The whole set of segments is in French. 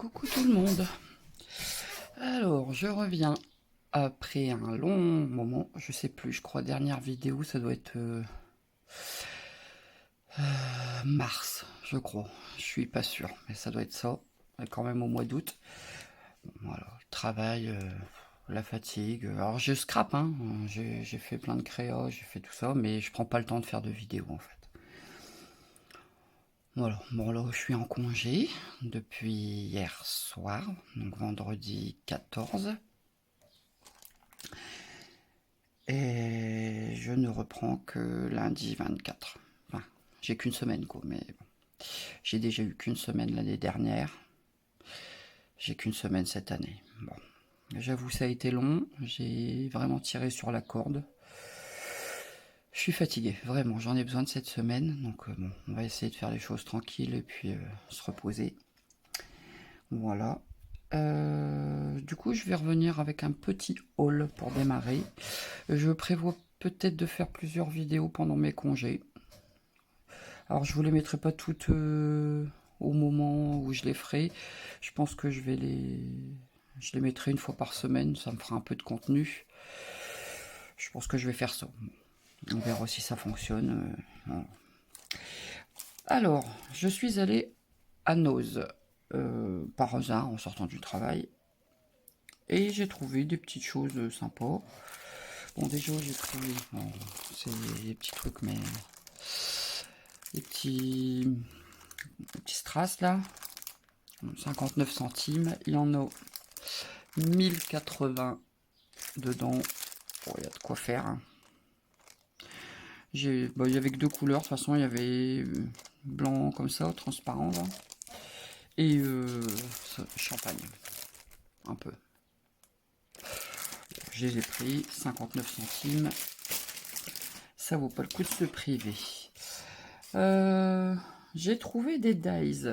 Coucou tout le monde. Alors, je reviens après un long moment. Je sais plus, je crois dernière vidéo, ça doit être mars, je crois. Je suis pas sûr, mais ça doit être ça. Quand même au mois d'août. Voilà, le travail, la fatigue. Alors je scrape, hein. J'ai fait plein de créas, j'ai fait tout ça, mais je prends pas le temps de faire de vidéos en fait. Voilà, bon là je suis en congé depuis hier soir, donc vendredi 14. Et je ne reprends que lundi 24. Enfin, j'ai qu'une semaine quoi, mais bon. J'ai déjà eu qu'une semaine l'année dernière. J'ai qu'une semaine cette année. Bon, j'avoue ça a été long. J'ai vraiment tiré sur la corde. Je suis fatigué, vraiment. J'en ai besoin de cette semaine. Donc bon, on va essayer de faire les choses tranquilles et puis se reposer. Voilà. Du coup, je vais revenir avec un petit haul pour démarrer. Je prévois peut-être de faire plusieurs vidéos pendant mes congés. Alors, je vous les mettrai pas toutes au moment où je les ferai. Je pense que je les mettrai une fois par semaine. Ça me fera un peu de contenu. Je pense que je vais faire ça. On verra si ça fonctionne. Voilà. Alors, je suis allé à Noz par hasard en sortant du travail. Et j'ai trouvé des petites choses sympas. Bon, déjà, j'ai trouvé... Bon, c'est des petits trucs, mais... des petits strass, là. 59 centimes. Il y en a 1080 dedans. Bon, il y a de quoi faire. Hein. Il y avait que deux couleurs. De toute façon, il y avait blanc comme ça, transparent, là. Et champagne. Un peu. Je les ai pris 59 centimes. Ça vaut pas le coup de se priver. J'ai trouvé des dies.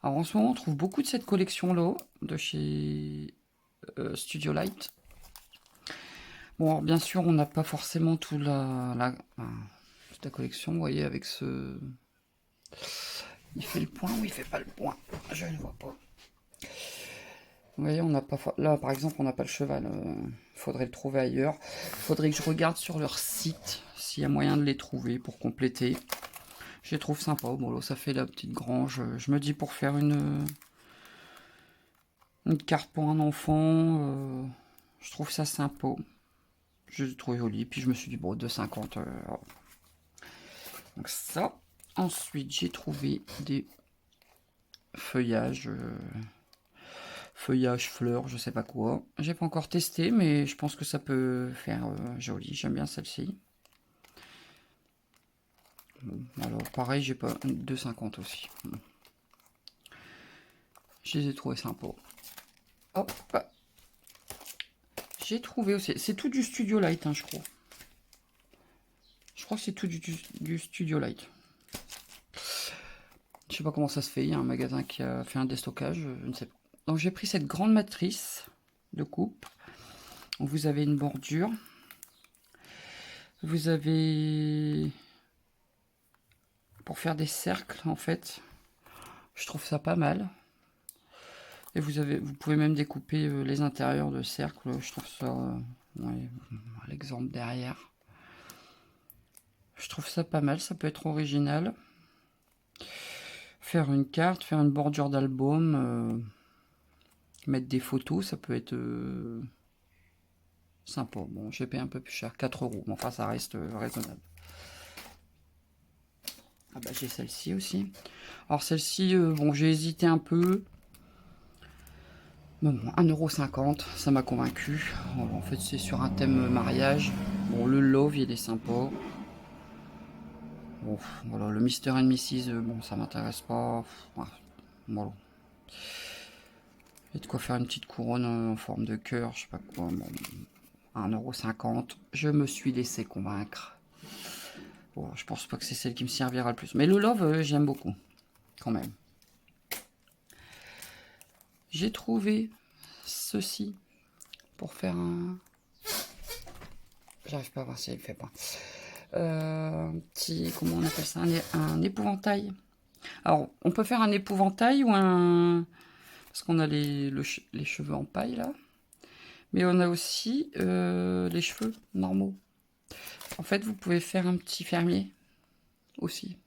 Alors en ce moment on trouve beaucoup de cette collection là de chez Studio Light. Bon alors, bien sûr on n'a pas forcément toute la collection, vous voyez avec ce... Il fait le point ou il fait pas le point? Je ne vois pas. Vous voyez, on n'a pas là par exemple on n'a pas le cheval, faudrait le trouver ailleurs. Faudrait que je regarde sur leur site s'il y a moyen de les trouver pour compléter. Je les trouve sympa. Bon là ça fait la petite grange. Je me dis pour faire une carte pour un enfant, je trouve ça sympa. Je l'ai trouvé joli. Puis je me suis dit bon 2,50. Donc ça. Ensuite j'ai trouvé des feuillages. Feuillage, fleurs, je sais pas quoi. J'ai pas encore testé, mais je pense que ça peut faire joli. J'aime bien celle-ci. Bon, alors pareil, j'ai pas 2,50 aussi. Je les ai trouvés sympas. Hop. J'ai trouvé aussi. C'est tout du Studio Light, hein, je crois. Je crois que c'est tout du Studio Light. Je sais pas comment ça se fait. Il y a un magasin qui a fait un déstockage. Je ne sais pas. Donc j'ai pris cette grande matrice de coupe. Vous avez une bordure. Vous avez... pour faire des cercles, en fait. Je trouve ça pas mal. Et vous pouvez même découper les intérieurs de cercles. Je trouve ça... ouais, l'exemple derrière. Je trouve ça pas mal. Ça peut être original. Faire une carte, faire une bordure d'album, mettre des photos, ça peut être sympa. Bon, j'ai payé un peu plus cher, 4 €, mais enfin ça reste raisonnable. Ah bah j'ai celle-ci aussi. Alors celle-ci, bon j'ai hésité un peu. Bon, 1,50 €, ça m'a convaincu. En fait c'est sur un thème mariage. Bon le love il est sympa. Bon, voilà, le Mr. and Mrs, bon ça m'intéresse pas. Voilà. Et de quoi faire une petite couronne en forme de cœur, je sais pas quoi. Bon, 1,50 €. Je me suis laissé convaincre. Bon, je pense pas que c'est celle qui me servira le plus. Mais le love, j'aime beaucoup. Quand même. J'ai trouvé ceci pour faire un... J'arrive pas à voir si elle fait pas. Petit... Comment on appelle ça? Un épouvantail. Alors, on peut faire un épouvantail ou un Parce qu'on a les cheveux en paille là. Mais on a aussi les cheveux normaux. En fait, vous pouvez faire un petit fermier aussi.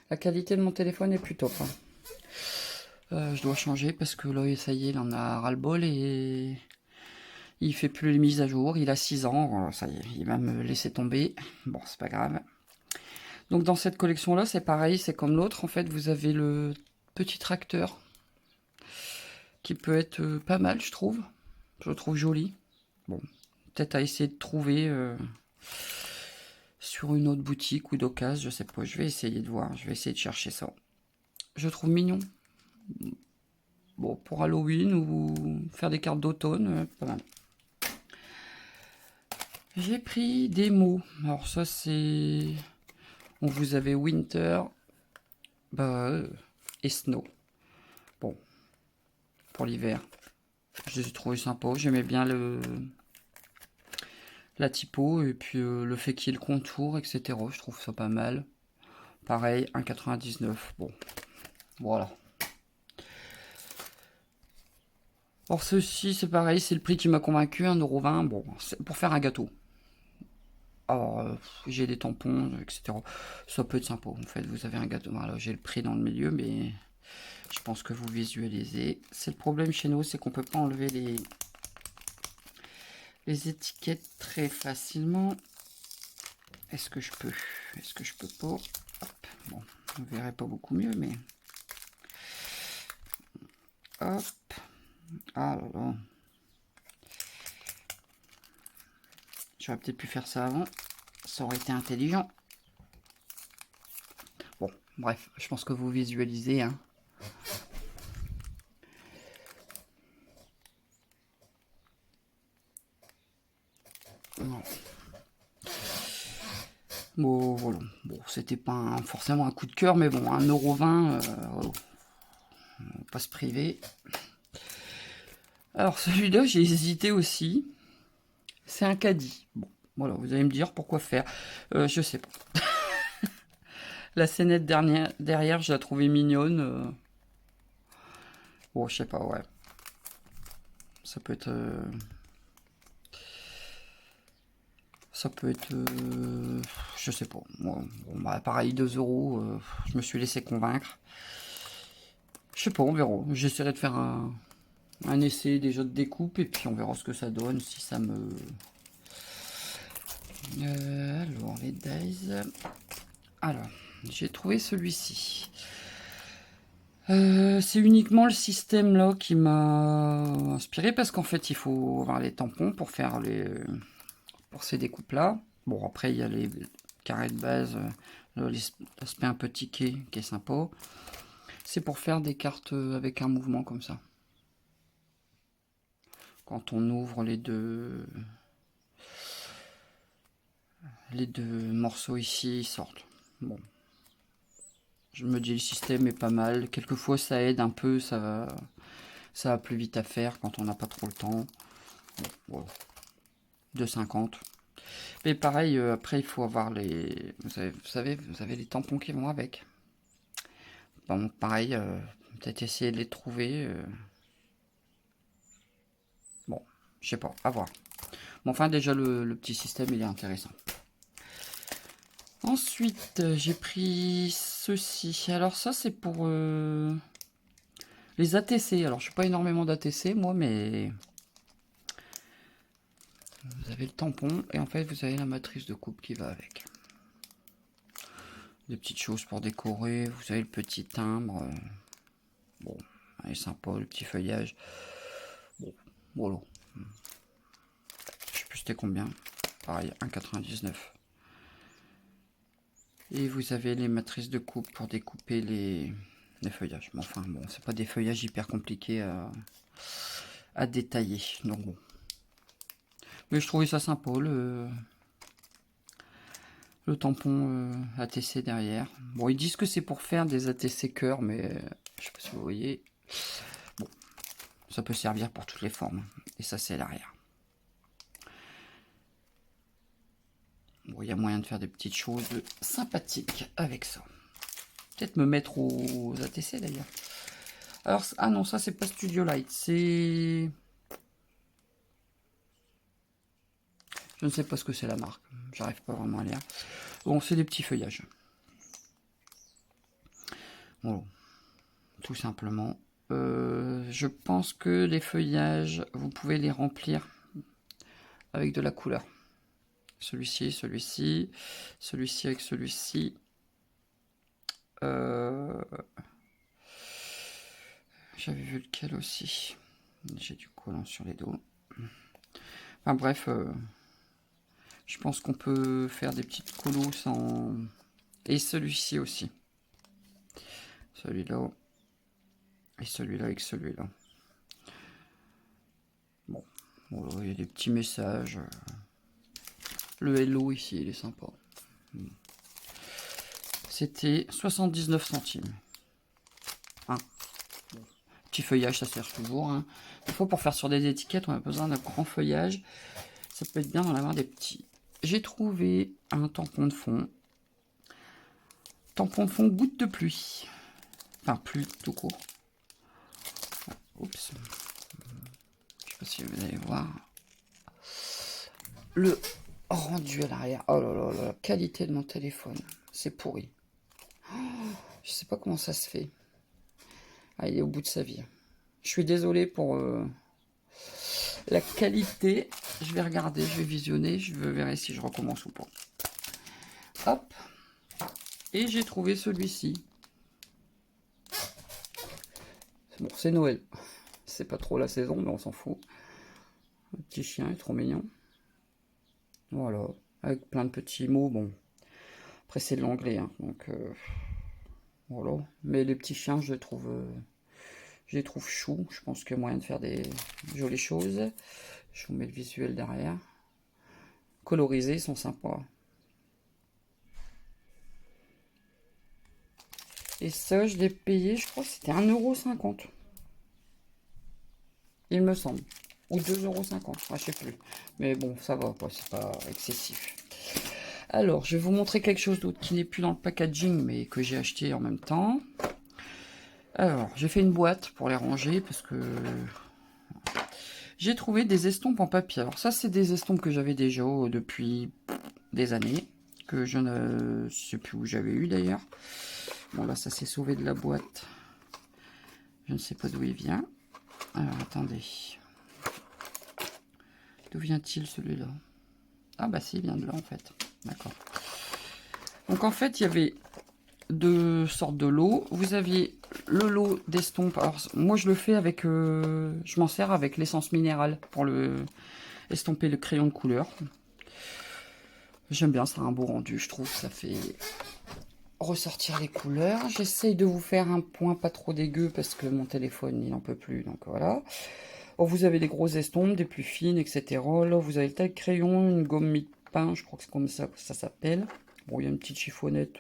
La qualité de mon téléphone est plus top. Je dois changer parce que là, ça y est, il en a ras-le-bol et il fait plus les mises à jour. Il a 6 ans, ça y est, il va me laisser tomber. Bon, c'est pas grave. Donc dans cette collection-là, c'est pareil, c'est comme l'autre. En fait, vous avez le petit tracteur qui peut être pas mal, je trouve. Je le trouve joli. Bon, peut-être à essayer de trouver sur une autre boutique ou d'occasion, je sais pas. Je vais essayer de voir, je vais essayer de chercher ça. Je trouve mignon. Bon, pour Halloween ou faire des cartes d'automne, pas mal. J'ai pris des mots. Alors ça c'est... On vous avait Winter et Snow. Bon, pour l'hiver. Je les ai trouvés sympas. J'aimais bien la typo et puis le fait qu'il y ait le contour, etc. Je trouve ça pas mal. Pareil, 1,99. Bon, voilà. Alors ceci, c'est pareil, c'est le prix qui m'a convaincu, 1,20 €. Bon, c'est pour faire un gâteau. Alors, j'ai des tampons, etc. Ça peut être sympa. En fait, vous avez un gâteau. Voilà, j'ai le prix dans le milieu, mais je pense que vous visualisez. C'est le problème chez nous, c'est qu'on peut pas enlever les étiquettes très facilement. Est-ce que je peux? Est-ce que je peux pas? Hop. Bon, on verrait pas beaucoup mieux, mais... Hop. Ah là là. J'aurais peut-être pu faire ça avant. Ça aurait été intelligent. Bon, bref, je pense que vous visualisez, hein. Non. Bon, voilà. Bon, c'était pas forcément un coup de cœur, mais bon, 1,20 €, voilà. On va pas se priver. Alors, celui-là, j'ai hésité aussi. C'est un caddie. Bon, voilà, vous allez me dire pourquoi faire. Je sais pas. La scénette derrière, je la trouvais mignonne. Bon, je sais pas, ouais. Ça peut être... Ça peut être... je sais pas. Bon, bah, pareil, 2 €. Je me suis laissé convaincre. Je sais pas, on verra. J'essaierai de faire un essai déjà de découpe et puis on verra ce que ça donne, si ça me... alors, les dies... Alors, j'ai trouvé celui-ci. C'est uniquement le système là qui m'a inspiré parce qu'en fait il faut avoir les tampons pour faire pour ces découpes là. Bon, après il y a les carrés de base, l'aspect un peu tiqué qui est sympa. C'est pour faire des cartes avec un mouvement comme ça. Quand on ouvre les deux morceaux ici, ils sortent. Bon, je me dis le système est pas mal. Quelquefois ça aide un peu, ça va plus vite à faire quand on n'a pas trop le temps. Bon, voilà. 2,50. Mais pareil, après il faut avoir les... Vous savez, vous avez les tampons qui vont avec. Bon, pareil, peut-être essayer de les trouver. Bon, je sais pas, à voir. Bon, enfin déjà le petit système il est intéressant. Ensuite, j'ai pris ceci. Alors ça c'est pour les ATC. Alors je suis pas énormément d'ATC moi, mais vous avez le tampon et en fait vous avez la matrice de coupe qui va avec. Des petites choses pour décorer. Vous avez le petit timbre. Bon, il est sympa le petit feuillage. Bon, voilà. Je sais plus c'était combien. Pareil, 1,99 €. Et vous avez les matrices de coupe pour découper les feuillages. Mais enfin, bon, c'est pas des feuillages hyper compliqués à détailler. Donc bon. Mais je trouvais ça sympa, le tampon ATC derrière. Bon, ils disent que c'est pour faire des ATC cœur, mais je sais pas si vous voyez. Bon, ça peut servir pour toutes les formes. Et ça, c'est l'arrière. Bon, il y a moyen de faire des petites choses sympathiques avec ça. Peut-être me mettre aux ATC d'ailleurs. Alors, ah non, ça c'est pas Studio Light, c'est... Je ne sais pas ce que c'est la marque, j'arrive pas vraiment à lire. Bon, c'est des petits feuillages. Bon, tout simplement. Je pense que les feuillages, vous pouvez les remplir avec de la couleur. Celui-ci, celui-ci, celui-ci avec celui-ci. J'avais vu lequel aussi. J'ai du collant sur les dos. Enfin bref, je pense qu'on peut faire des petites colos sans... Et celui-ci aussi. Celui-là. Et celui-là avec celui-là. Bon, voilà, il y a des petits messages. Le hello ici, il est sympa. C'était 79 centimes. Hein. Petit feuillage, ça sert toujours. Hein. Des fois, pour faire sur des étiquettes, on a besoin d'un grand feuillage. Ça peut être bien d'en avoir des petits. J'ai trouvé un tampon de fond. Tampon de fond goutte de pluie. Enfin, pluie tout court. Oups. Je sais pas si vous allez voir. Le rendu à l'arrière. Oh là là là, la qualité de mon téléphone. C'est pourri. Oh, je sais pas comment ça se fait. Ah, il est au bout de sa vie. Je suis désolé pour la qualité. Je vais regarder, je vais visionner, je verrai si je recommence ou pas. Hop. Et j'ai trouvé celui-ci. Bon, c'est Noël. C'est pas trop la saison, mais on s'en fout. Le petit chien est trop mignon. Voilà. Avec plein de petits mots. Bon. Après, c'est de l'anglais. Hein, donc, voilà. Mais les petits chiens, je les trouve choux. Je pense qu'il y a moyen de faire des jolies choses. Je vous mets le visuel derrière. Colorisés, ils sont sympas. Et ça, je l'ai payé, je crois que c'était 1,50 €. Il me semble. Ou 2,50 €, je sais plus. Mais bon, ça va, quoi, c'est pas excessif. Alors, je vais vous montrer quelque chose d'autre qui n'est plus dans le packaging, mais que j'ai acheté en même temps. Alors, j'ai fait une boîte pour les ranger, parce que j'ai trouvé des estompes en papier. Alors ça, c'est des estompes que j'avais déjà depuis des années, que je ne sais plus où j'avais eu d'ailleurs. Bon, là, ça s'est sauvé de la boîte. Je ne sais pas d'où il vient. Alors, attendez. D'où vient-il celui-là? Ah bah si, il vient de là en fait. D'accord. Donc en fait, il y avait deux sortes de lots. Vous aviez le lot d'estompes. Alors moi, je le fais avec... je m'en sers avec l'essence minérale pour estomper le crayon de couleur. J'aime bien, ça a un beau rendu, je trouve. Ça fait ressortir les couleurs. J'essaye de vous faire un point pas trop dégueu parce que mon téléphone, il n'en peut plus. Donc voilà. Alors, vous avez des grosses estompes, des plus fines, etc. Là, vous avez le taille crayon, une gomme mie-pain, je crois que c'est comme ça que ça s'appelle. Bon, il y a une petite chiffonnette,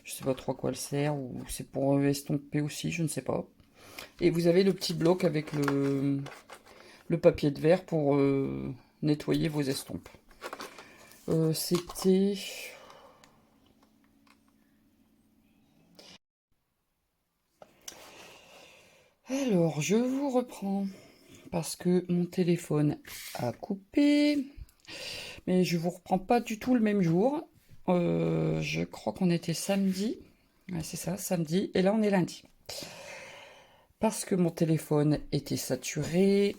je sais pas trop à quoi elle sert, ou c'est pour estomper aussi, je ne sais pas. Et vous avez le petit bloc avec le papier de verre pour nettoyer vos estompes. C'était... Alors, je vous reprends, parce que mon téléphone a coupé, mais je vous reprends pas du tout le même jour. Je crois qu'on était samedi, ouais, c'est ça, samedi, et là on est lundi. Parce que mon téléphone était saturé,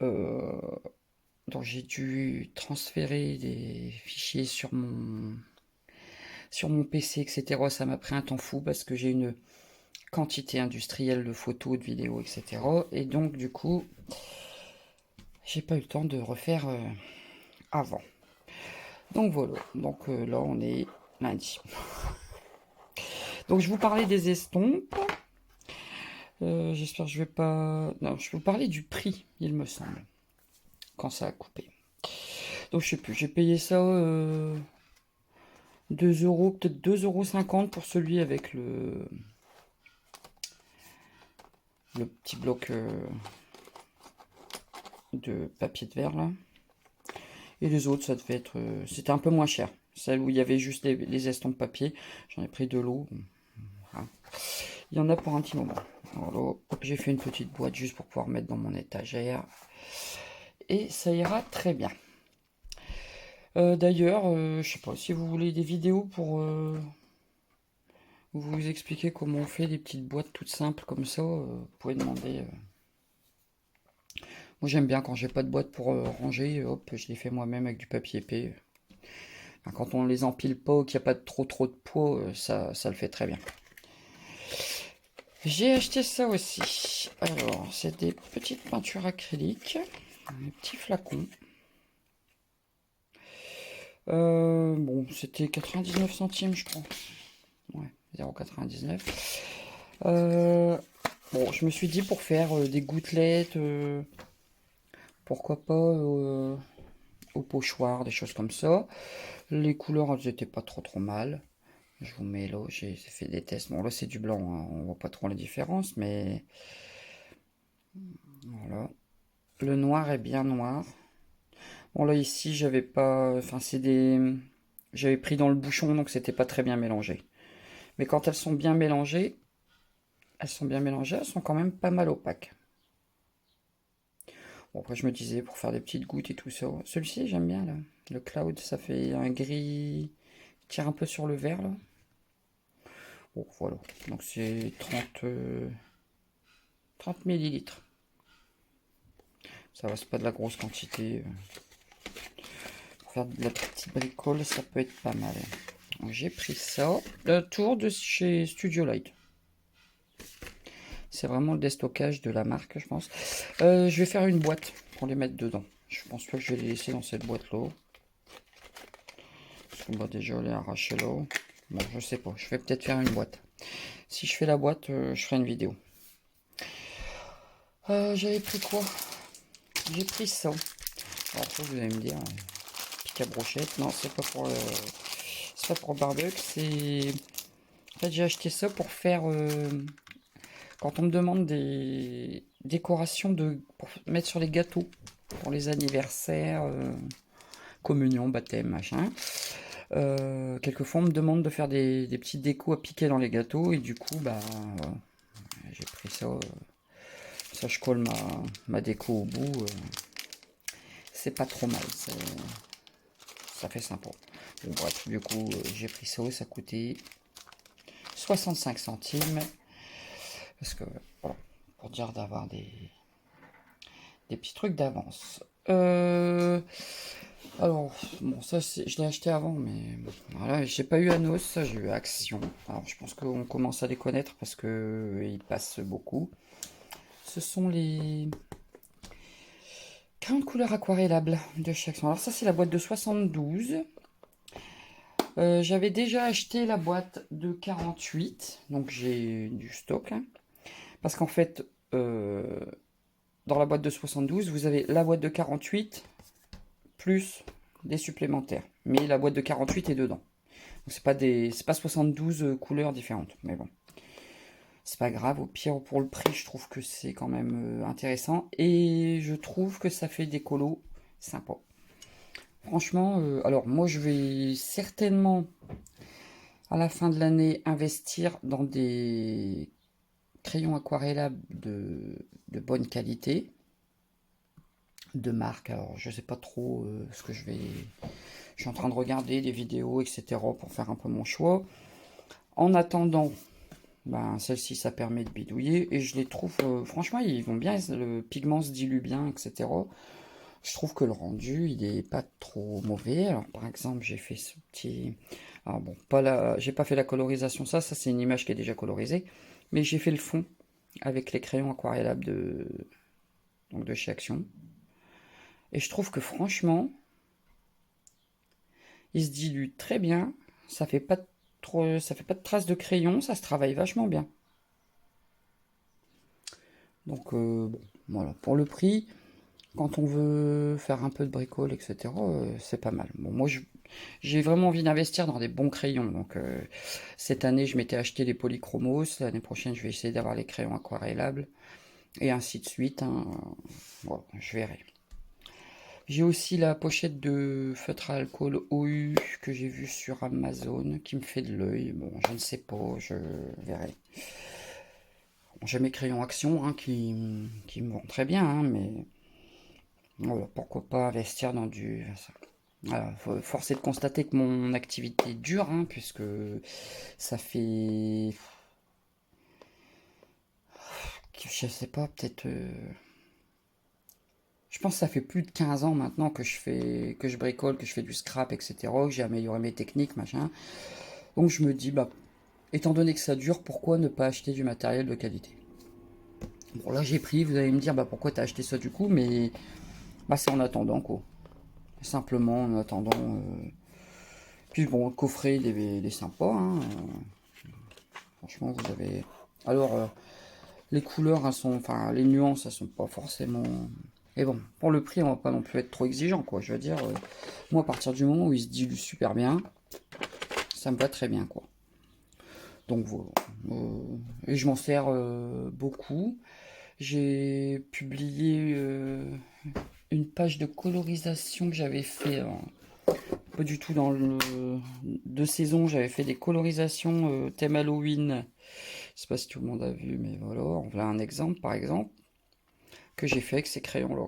donc j'ai dû transférer des fichiers sur mon PC, etc. Ça m'a pris un temps fou parce que j'ai une quantité industrielle de photos, de vidéos, etc. Et donc du coup, j'ai pas eu le temps de refaire avant. Donc voilà, donc là on est lundi. Donc je vous parlais des estompes. J'espère que je vais pas... Non, je vais vous parler du prix, il me semble, quand ça a coupé. Donc je sais plus, j'ai payé ça 2 €, peut-être 2,50 € pour celui avec le petit bloc de papier de verre là. Et les autres, ça devait être... c'était un peu moins cher. Celle où il y avait juste les estampes papier, j'en ai pris de l'eau. Voilà. Il y en a pour un petit moment. Alors j'ai fait une petite boîte juste pour pouvoir mettre dans mon étagère. Et ça ira très bien. D'ailleurs, je sais pas, si vous voulez des vidéos pour vous expliquer comment on fait des petites boîtes toutes simples comme ça, vous pouvez demander. Moi j'aime bien quand j'ai pas de boîte pour ranger, hop, je les fais moi-même avec du papier épais. Enfin, quand on les empile pas, qu'il n'y a pas trop de poids, ça le fait très bien. J'ai acheté ça aussi. Alors, c'est des petites peintures acryliques, des petits flacons. Bon, c'était 99 centimes, je crois. Ouais, 0,99. Bon, je me suis dit pour faire des gouttelettes, pourquoi pas au pochoir, des choses comme ça. Les couleurs, elles étaient pas trop mal. Je vous mets là, j'ai fait des tests. Bon, là, c'est du blanc, hein, on voit pas trop la différence, mais voilà. Le noir est bien noir. Bon, là, ici, j'avais pas. Enfin, c'est des. J'avais pris dans le bouchon, donc c'était pas très bien mélangé. Mais quand elles sont bien mélangées, elles sont quand même pas mal opaques. Bon, après, je me disais, pour faire des petites gouttes et tout ça. Celui-ci, j'aime bien, là. Le cloud, ça fait un gris. Tire un peu sur le vert, là. Bon, voilà. Donc, c'est 30 millilitres. Ça va, c'est pas de la grosse quantité. Pour faire de la petite bricole, ça peut être pas mal. J'ai pris ça. Le tour de chez Studio Light. C'est vraiment le déstockage de la marque, je pense. Je vais faire une boîte pour les mettre dedans. Je pense pas que je vais les laisser dans cette boîte-là. Parce qu'on va déjà les arracher là. Bon, je sais pas. Je vais peut-être faire une boîte. Si je fais la boîte, je ferai une vidéo. J'avais pris quoi? J'ai pris ça. Alors ça, vous allez me dire, pique à brochette. Non, c'est pas pour le barbecue. C'est... En fait, j'ai acheté ça pour faire... quand on me demande des décorations pour mettre sur les gâteaux, pour les anniversaires, communion, baptême, machin. Quelquefois, on me demande de faire des petites décos à piquer dans les gâteaux, et du coup, bah, j'ai pris ça. Ça, je colle ma déco au bout. C'est pas trop mal. Ça fait sympa. Bon, bref, du coup, j'ai pris ça. Ça coûtait 65 centimes. Parce que, voilà, pour dire d'avoir des petits trucs d'avance. Alors, bon, ça, je l'ai acheté avant, mais bon, voilà, j'ai pas eu Anos, ça, j'ai eu Action. Alors, je pense qu'on commence à les connaître parce que ils passent beaucoup. Ce sont les crayons de couleur aquarellables de chez Action. Alors, ça, c'est la boîte de 72. J'avais déjà acheté la boîte de 48, donc j'ai du stock. Hein, parce qu'en fait, dans la boîte de 72, vous avez la boîte de 48 plus des supplémentaires. Mais la boîte de 48 est dedans. Donc c'est pas 72 couleurs différentes. Mais bon, c'est pas grave. Au pire, pour le prix, je trouve que c'est quand même intéressant. Et je trouve que ça fait des colos sympas. Franchement, alors moi je vais certainement à la fin de l'année investir dans des crayons aquarellables de bonne qualité, de marque. Alors je sais pas trop ce que je vais. Je suis en train de regarder des vidéos, etc. pour faire un peu mon choix. En attendant, ben, celle-ci, ça permet de bidouiller. Et je les trouve, franchement, ils vont bien, le pigment se dilue bien, etc. Je trouve que le rendu, il est pas trop mauvais. Alors, par exemple, j'ai fait ce petit... Alors bon, j'ai pas fait la colorisation, ça c'est une image qui est déjà colorisée. Mais j'ai fait le fond avec les crayons aquarellables donc de chez Action. Et je trouve que franchement, il se dilue très bien. Ça fait pas de traces de crayon. Ça se travaille vachement bien. Donc bon, voilà. Pour le prix, quand on veut faire un peu de bricole, etc., c'est pas mal. Bon, moi, j'ai vraiment envie d'investir dans des bons crayons. Donc cette année, je m'étais acheté les polychromos. L'année prochaine, je vais essayer d'avoir les crayons aquarellables. Et ainsi de suite. Hein. Bon, je verrai. J'ai aussi la pochette de feutre à alcool OU que j'ai vue sur Amazon qui me fait de l'œil. Bon, je ne sais pas, je verrai. Bon, j'ai mes crayons action hein, qui me vont très bien, hein, mais voilà, pourquoi pas investir dans du... Voilà, force est de constater que mon activité dure, hein, puisque ça fait... Je sais pas, peut-être... je pense que ça fait plus de 15 ans maintenant que je bricole, que je fais du scrap, etc. Que j'ai amélioré mes techniques, machin. Donc je me dis, bah, étant donné que ça dure, pourquoi ne pas acheter du matériel de qualité? Bon, là j'ai pris, vous allez me dire, bah pourquoi t'as acheté ça du coup, mais bah c'est en attendant quoi. Simplement en attendant. Puis bon, le coffret il est sympa, hein. Franchement, vous avez. Alors, les couleurs, elles sont. Enfin, les nuances, elles sont pas forcément. Et bon, pour le prix, on va pas non plus être trop exigeant, quoi. Je veux dire, moi, à partir du moment où il se dilue super bien, ça me va très bien, quoi. Donc voilà. Et je m'en sers beaucoup. J'ai publié une page de colorisation que j'avais fait. Pas du tout dans le de saison, j'avais fait des colorisations thème Halloween. Je sais pas si tout le monde a vu, mais voilà, on voit un exemple par exemple que j'ai fait avec ces crayons-là.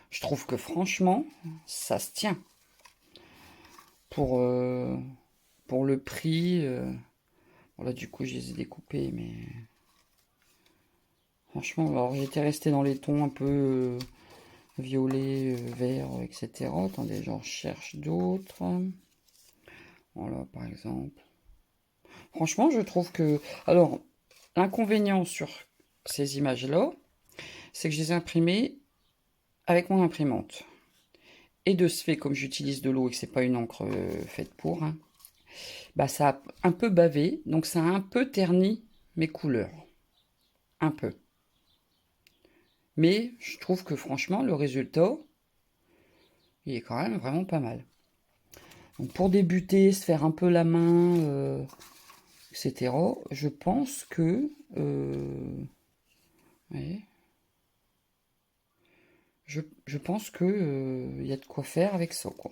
Je trouve que franchement, ça se tient pour pour le prix. Voilà, du coup, je les ai découpés, mais franchement, alors j'étais resté dans les tons un peu violet, vert, etc. Attendez, j'en cherche d'autres. Voilà, par exemple. Franchement, je trouve que... Alors, l'inconvénient sur ces images-là, c'est que je les ai imprimées avec mon imprimante. Et de ce fait, comme j'utilise de l'eau et que c'est pas une encre faite pour, hein, bah ça a un peu bavé, donc ça a un peu terni mes couleurs. Un peu. Mais je trouve que franchement, le résultat, il est quand même vraiment pas mal. Donc pour débuter, se faire un peu la main, etc., je pense que... ouais, je pense que y a de quoi faire avec ça, quoi.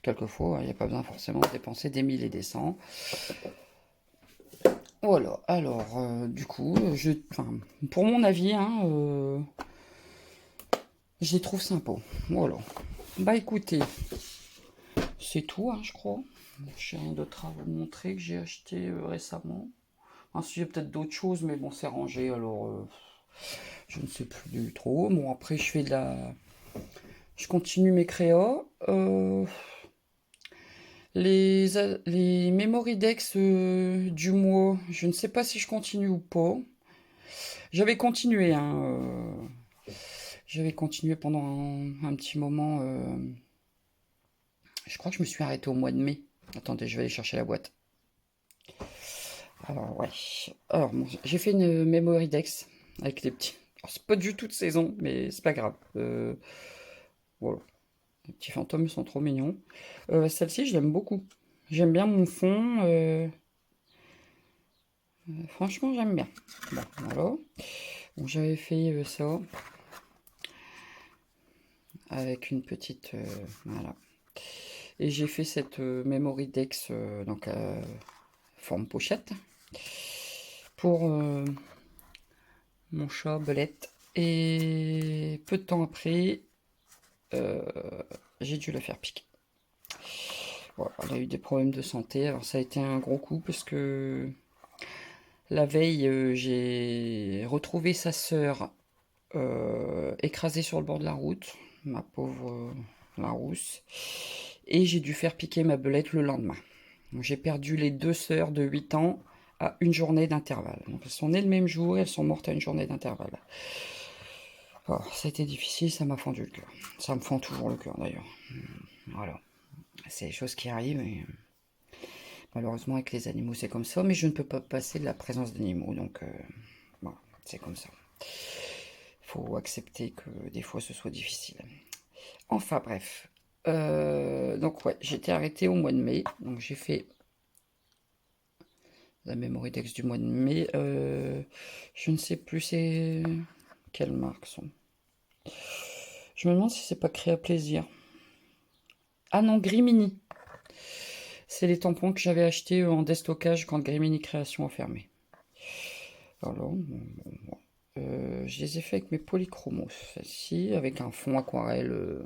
Quelquefois, il n'y a pas besoin forcément de dépenser des mille et des cents. Voilà, alors, du coup, pour mon avis, hein, je les trouve sympas. Voilà. Bah écoutez, c'est tout, hein, je crois. J'ai rien d'autre à vous montrer que j'ai acheté récemment. Ensuite, il y a peut-être d'autres choses, mais bon, c'est rangé, alors je ne sais plus trop. Bon, après, je fais de la... Je continue mes créas. Les Memory Dex du mois, je ne sais pas si je continue ou pas. J'avais continué, hein, j'avais continué pendant un petit moment. Je crois que je me suis arrêté au mois de mai. Attendez, je vais aller chercher la boîte. Alors, ouais. Alors, bon, j'ai fait une Memory Dex avec les petits. Alors, c'est pas du tout de saison, mais c'est pas grave. Voilà. Les petits fantômes, ils sont trop mignons. Celle-ci, je l'aime beaucoup. J'aime bien mon fond. Franchement, j'aime bien. Bon, voilà. Donc, j'avais fait ça avec une petite... voilà. Et j'ai fait cette Memory Dex, donc forme pochette, pour mon chat Belette. Et peu de temps après, euh, j'ai dû la faire piquer. Voilà, elle a eu des problèmes de santé. Alors ça a été un gros coup parce que la veille, j'ai retrouvé sa sœur écrasée sur le bord de la route, ma pauvre la rousse. Et j'ai dû faire piquer ma belette le lendemain. Donc j'ai perdu les deux sœurs de 8 ans à une journée d'intervalle. Donc elles sont nées le même jour et elles sont mortes à une journée d'intervalle. Oh, ça a été difficile, ça m'a fendu le cœur. Ça me fend toujours le cœur d'ailleurs. Voilà. C'est des choses qui arrivent et malheureusement avec les animaux c'est comme ça, mais je ne peux pas passer de la présence d'animaux, donc voilà, c'est comme ça. Il faut accepter que des fois ce soit difficile. Enfin bref. Donc ouais, j'étais arrêtée au mois de mai, donc j'ai fait la Memory Dex du mois de mai. Je ne sais plus c'est quelle marque sont. Je me demande si c'est pas créé à plaisir. Ah non, Grimini. C'est les tampons que j'avais achetés en déstockage quand Grimini Création a fermé. Alors, je les ai fait avec mes polychromos. Celle-ci, avec un fond aquarelle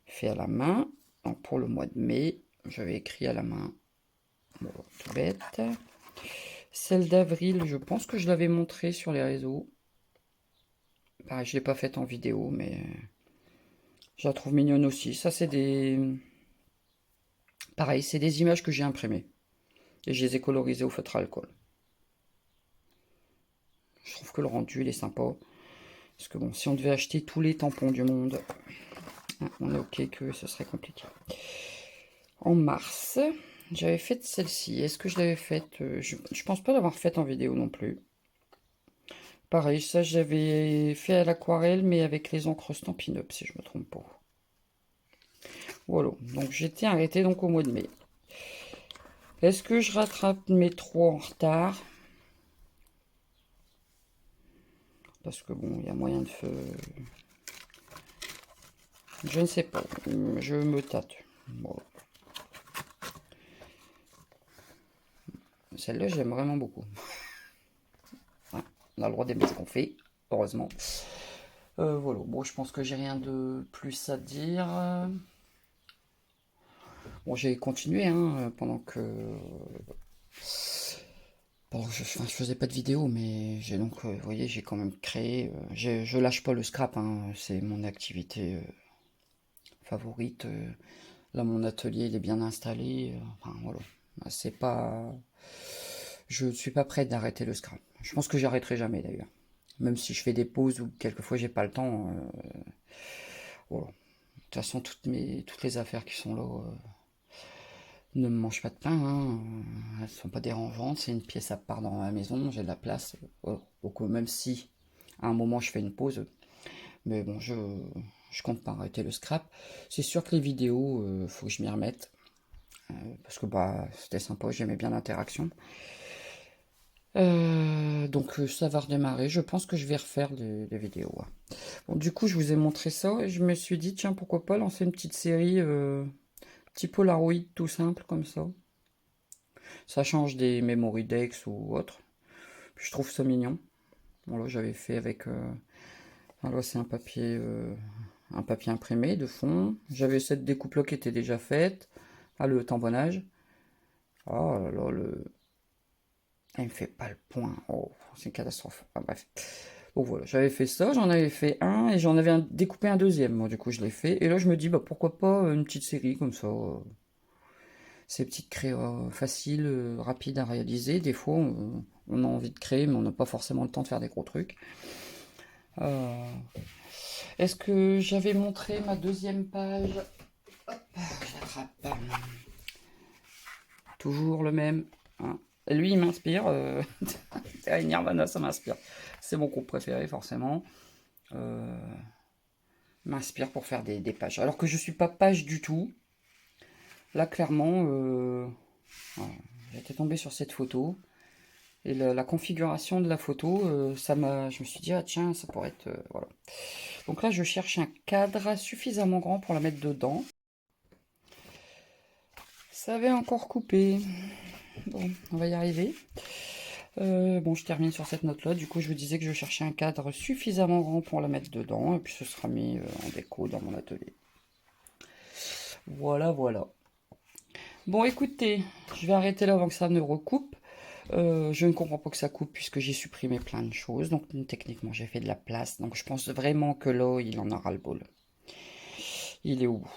fait à la main. Donc pour le mois de mai, j'avais écrit à la main. Bon, tout bête. Celle d'avril, je pense que je l'avais montrée sur les réseaux. Pareil, je ne l'ai pas faite en vidéo, mais je la trouve mignonne aussi. Ça, c'est des... Pareil, c'est des images que j'ai imprimées. Et je les ai colorisées au feutre à alcool. Je trouve que le rendu, il est sympa. Parce que bon, si on devait acheter tous les tampons du monde, on est ok que ce serait compliqué. En mars, j'avais fait celle-ci. Est-ce que je l'avais faite je pense pas l'avoir faite en vidéo non plus. Pareil, ça j'avais fait à l'aquarelle, mais avec les encres Stampin' Up, si je me trompe pas. Voilà, donc j'étais arrêtée donc au mois de mai. Est-ce que je rattrape mes 3 en retard? Parce que bon, il y a moyen de faire... Je ne sais pas, je me tâte. Bon. Celle-là, j'aime vraiment beaucoup. Ouais, on a le droit d'aimer ce qu'on fait, heureusement. Voilà, bon, je pense que j'ai rien de plus à dire. Bon, j'ai continué pendant que je faisais pas de vidéo, mais j'ai donc, vous voyez, j'ai quand même créé. Je lâche pas le scrap, c'est mon activité favorite. Là, mon atelier, il est bien installé. Enfin, voilà. C'est pas. Je ne suis pas prêt d'arrêter le scrap. Je pense que j'arrêterai jamais d'ailleurs. Même si je fais des pauses ou quelquefois j'ai pas le temps. Voilà. De toute façon, toutes les affaires qui sont là ne me mangent pas de pain. Elles sont pas dérangeantes. C'est une pièce à part dans la maison. J'ai de la place. Donc, même si à un moment je fais une pause, mais bon, je compte pas arrêter le scrap. C'est sûr que les vidéos, faut que je m'y remette. Parce que bah, c'était sympa, j'aimais bien l'interaction. Donc ça va redémarrer. Je pense que je vais refaire des vidéos. Bon, du coup, je vous ai montré ça et je me suis dit, tiens, pourquoi pas lancer une petite série, petit Polaroid tout simple comme ça. Ça change des Memory Dex ou autre. Puis je trouve ça mignon. Bon, là, j'avais fait avec. Alors, c'est un papier imprimé de fond. J'avais cette découpe-là qui était déjà faite. Ah, le tambonnage. Oh là là, il me fait pas le point. Oh, c'est une catastrophe. Enfin, bref. Donc voilà, j'avais fait ça, j'en avais fait un et j'en avais découpé un deuxième. Moi, du coup, je l'ai fait. Et là, je me dis, bah pourquoi pas une petite série comme ça. Ces petites créas faciles, rapides à réaliser. Des fois, on a envie de créer, mais on n'a pas forcément le temps de faire des gros trucs. Euh, Est-ce que j'avais montré ma deuxième page? Hop, je l'attrape. Toujours le même. Hein. Lui, il m'inspire. Nirvana, ça m'inspire. C'est mon groupe préféré, forcément. M'inspire pour faire des pages. Alors que je suis pas page du tout. Là, clairement, voilà, j'étais tombé sur cette photo. Et la configuration de la photo, je me suis dit, ah tiens, ça pourrait être... voilà. Donc là, je cherche un cadre suffisamment grand pour la mettre dedans. Ça avait encore coupé. Bon, on va y arriver. Bon, je termine sur cette note-là. Du coup, je vous disais que je cherchais un cadre suffisamment grand pour la mettre dedans. Et puis, ce sera mis en déco dans mon atelier. Voilà, voilà. Bon, écoutez, je vais arrêter là avant que ça ne recoupe. Je ne comprends pas que ça coupe puisque j'ai supprimé plein de choses. Donc, techniquement, j'ai fait de la place. Donc, je pense vraiment que là, il en aura le bol. Il est où?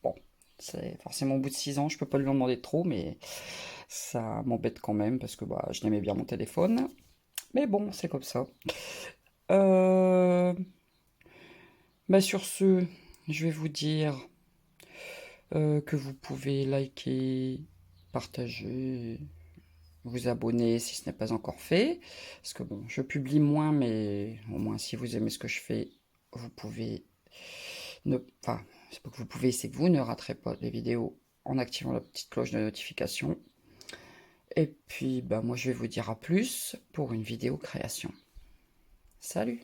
Bon, c'est forcément au bout de 6 ans. Je peux pas lui en demander trop, mais ça m'embête quand même parce que bah, je l'aimais bien mon téléphone. Mais bon, c'est comme ça. Euh, Bah sur ce, je vais vous dire que vous pouvez liker, partager, vous abonner si ce n'est pas encore fait. Parce que bon, je publie moins, mais au moins si vous aimez ce que je fais, vous pouvez ne... Enfin, c'est pas que vous pouvez, c'est que vous ne raterez pas les vidéos en activant la petite cloche de notification. Et puis, bah moi je vais vous dire à plus pour une vidéo création. Salut!